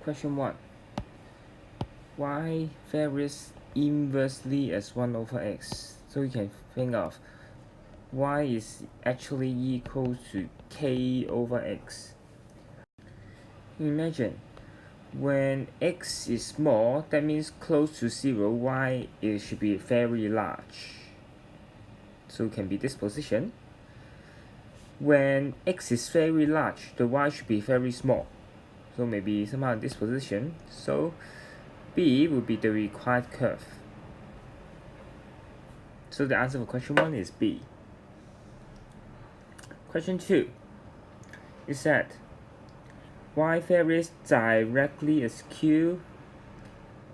Question 1. Y varies inversely as 1 over x. So you can think of y is actually equal to k over x. Imagine when x is small, that means close to 0, y should be very large. So it can be this position. When x is very large, the y should be very small. So maybe somehow in this position. So B would be the required curve. So the answer for question 1 is B. Question 2 is that y varies directly as q,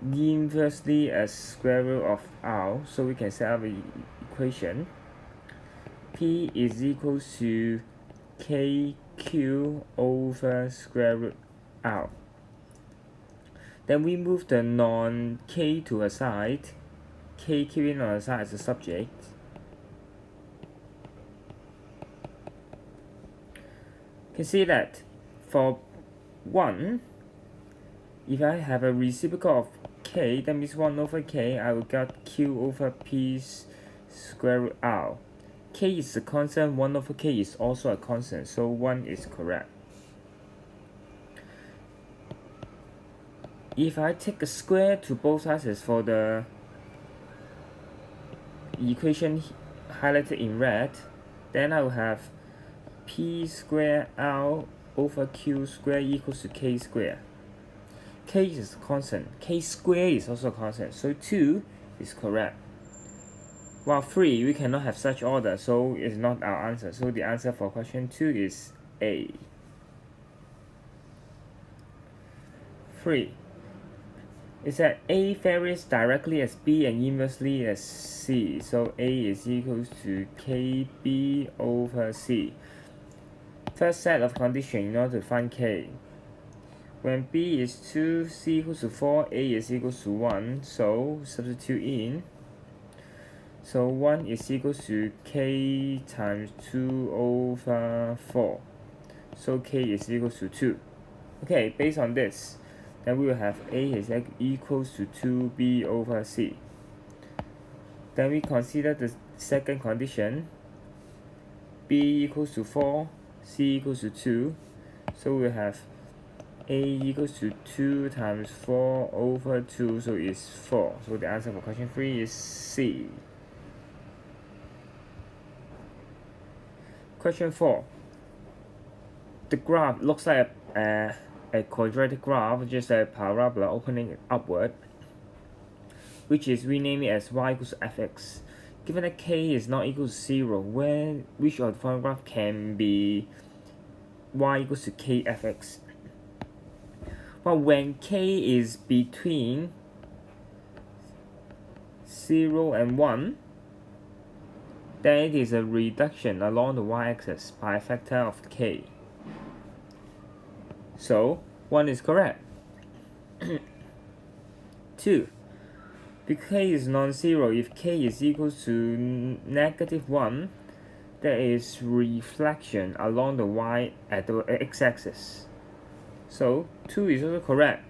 inversely as square root of r. So we can set up an equation. P is equal to kq over square root r. Then we move the non-k to a side, k keeping on the side as a subject. You can see that for 1, if I have a reciprocal of k, that means 1 over k, I will get q over p square root r. K is a constant, 1 over k is also a constant, so 1 is correct. If I take a square to both sides as for the equation highlighted in red, then I will have p square r over q square equals to k square. K is a constant, k square is also a constant, so 2 is correct. While 3, we cannot have such order, so it's not our answer. So the answer for question 2 is A. 3 is that A varies directly as B and inversely as C. So A is equal to KB over C. First set of conditions in order to find K. When B is 2, C equals to 4, A is equal to 1. So substitute in. So 1 is equal to k times 2 over 4. So k is equal to 2. Okay, based on this, then we will have A is equals to 2b over c. Then we consider the second condition. B equals to 4, c equals to 2. So we have A equals to 2 times 4 over 2, so it's 4. So the answer for question 3 is C. Question 4. The graph looks like a quadratic graph, just a parabola opening upward, which is renamed as y equals to fx. Given that k is not equal to 0, which of the following graph can be y equals to k fx? Well, when k is between 0 and 1, then it is a reduction along the y-axis by a factor of k. So 1 is correct. 2. Because k is non-zero, if k is equal to -1, there is reflection along the y at the x-axis. So 2 is also correct.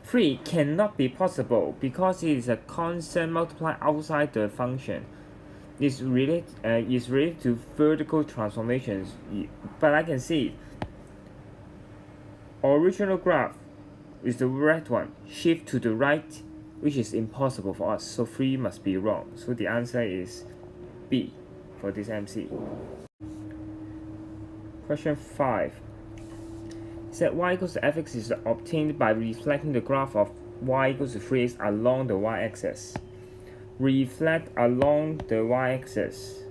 3 cannot be possible because it is a constant multiplied outside the function. It's related to vertical transformations, but I can see original graph is the red one, shift to the right, which is impossible for us, so 3 must be wrong. So the answer is B for this MC. Question 5 said y equals to fx is obtained by reflecting the graph of y equals to 3x along the y-axis. Reflect along the y-axis.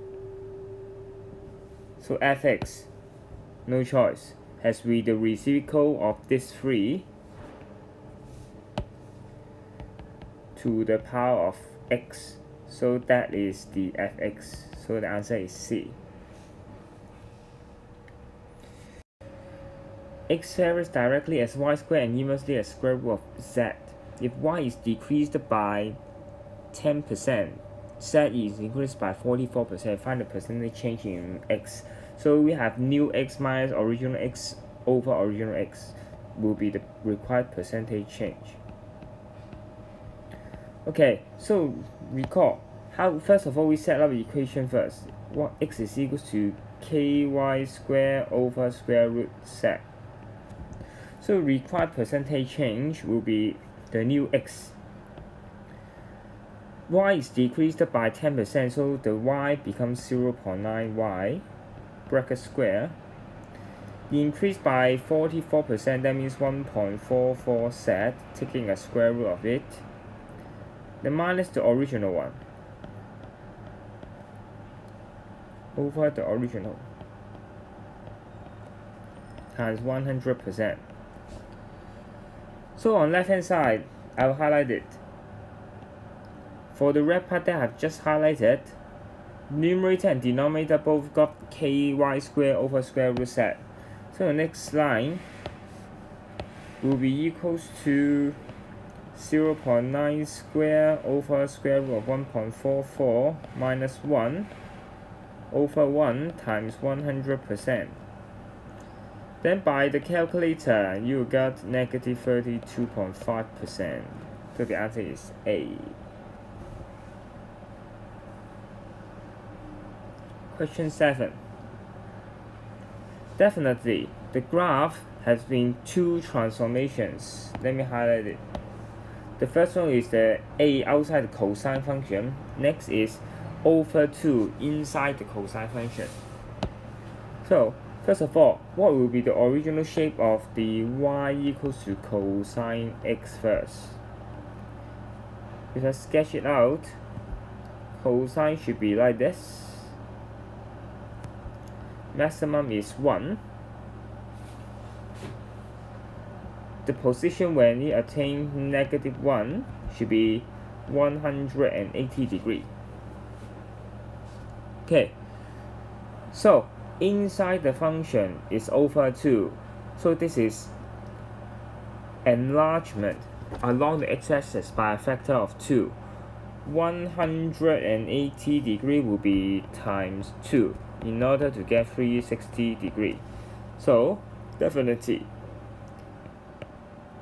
So fx, no choice, has to be the reciprocal of this 3 to the power of x. So that is the fx. So the answer is C. X varies directly as y squared and inversely as square root of z. If y is decreased by 10%, z is increased by 44%. Find the percentage change in x. So we have new x minus original x over original x. will be the required percentage change. Okay, so recall how first of all we set up the equation first. What x is equals to ky square over square root z. So required percentage change will be the new x. Y is decreased by 10%, so the y becomes 0.9y bracket square. Increased by 44%, that means 1.44 z, taking a square root of it. Then minus the original one over the original times 100%. So on left hand side, I'll highlight it. For the red part that I've just highlighted, numerator and denominator both got ky square over square root z. So the next line will be equals to 0.9 square over square root of 1.44 minus 1 over 1 times 100%. Then by the calculator, you got negative 32.5%. So the answer is A. Question 7. Definitely, the graph has been two transformations. Let me highlight it. The first one is the A outside the cosine function. Next is over 2 inside the cosine function. So, first of all, what will be the original shape of the y equals to cosine x first? If I sketch it out, cosine should be like this. Maximum is 1. The position when it attains negative 1 should be 180 degrees. Okay, so inside the function is over 2. So this is enlargement along the x-axis by a factor of 2. 180 degrees will be times 2 in order to get 360 degrees. So definitely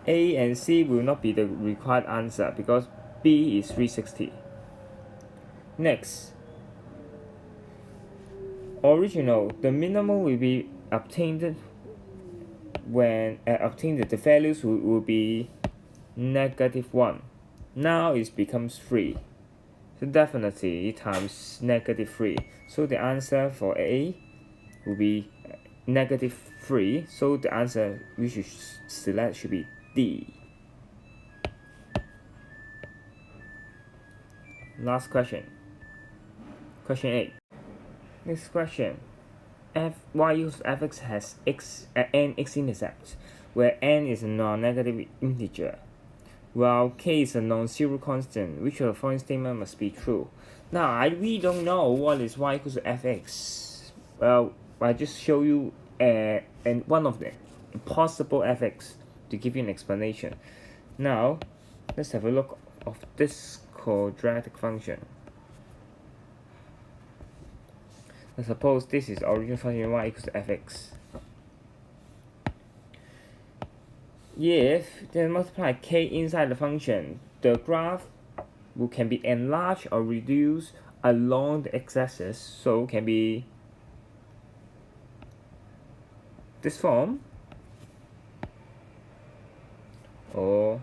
A and C will not be the required answer because B is 360. Next, original, the minimum will be obtained when the values will be negative 1. Now it becomes 3. So definitely times negative 3. So the answer for A will be negative 3. So the answer we should select should be D. Last question. Question 8. Next question. Y equals fx has n x-intercepts, where n is a non-negative integer, while k is a non-zero constant. Which of the following statement must be true? Now, we don't know what is y equals to fx. Well, I just show you and one of the possible fx to give you an explanation. Now, let's have a look of this quadratic function. Now suppose this is original function y equals to fx. If then multiply k inside the function, the graph can be enlarged or reduced along the x-axis, so can be this form or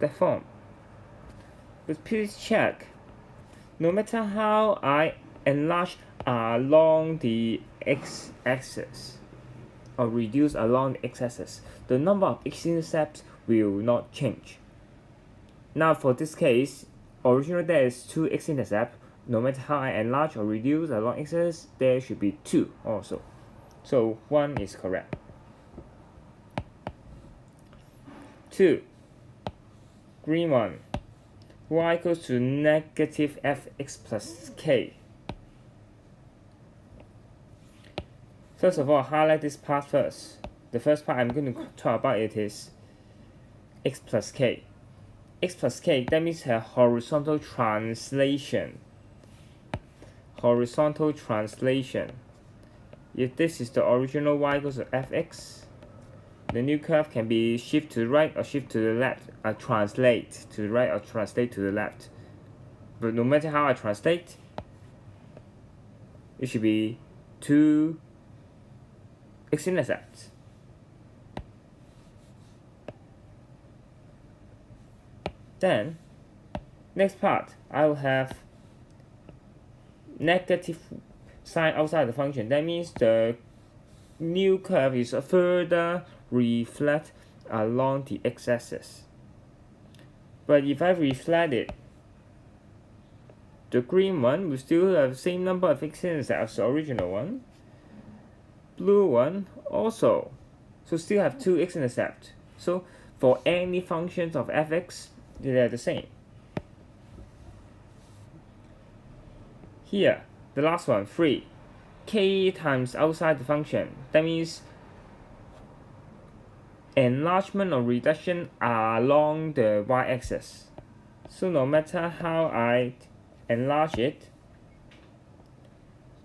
that form. But please check, no matter how I enlarge along the x-axis or reduce along the x-axis, the number of x-intercepts will not change. Now for this case, originally there is 2 x-intercepts. No matter how I enlarge or reduce along x-axis, there should be 2 also. So 1 is correct. 2. Green one. Y equals to negative fx plus k. First of all, highlight this part first. The first part I'm going to talk about it is x plus k. X plus k, that means a horizontal translation. Horizontal translation. If this is the original y equals to fx, the new curve can be shift to the right or shift to the left, translate to the right or translate to the left. But no matter how I translate, it should be 2 x-intercepts. Then, next part, I will have negative sign outside the function. That means the new curve is further reflect along the x-axis. But if I reflect it, the green one will still have the same number of x-intercepts as the original one. Blue one also, so still have 2 x-intercepts. So for any functions of fx, they are the same. Here, the last one, 3. K times outside the function. That means enlargement or reduction along the y-axis. So no matter how I enlarge it,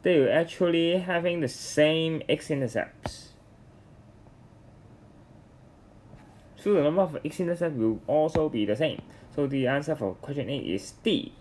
they will actually having the same x-intercepts. So the number of x-intercepts will also be the same. So the answer for question A is D.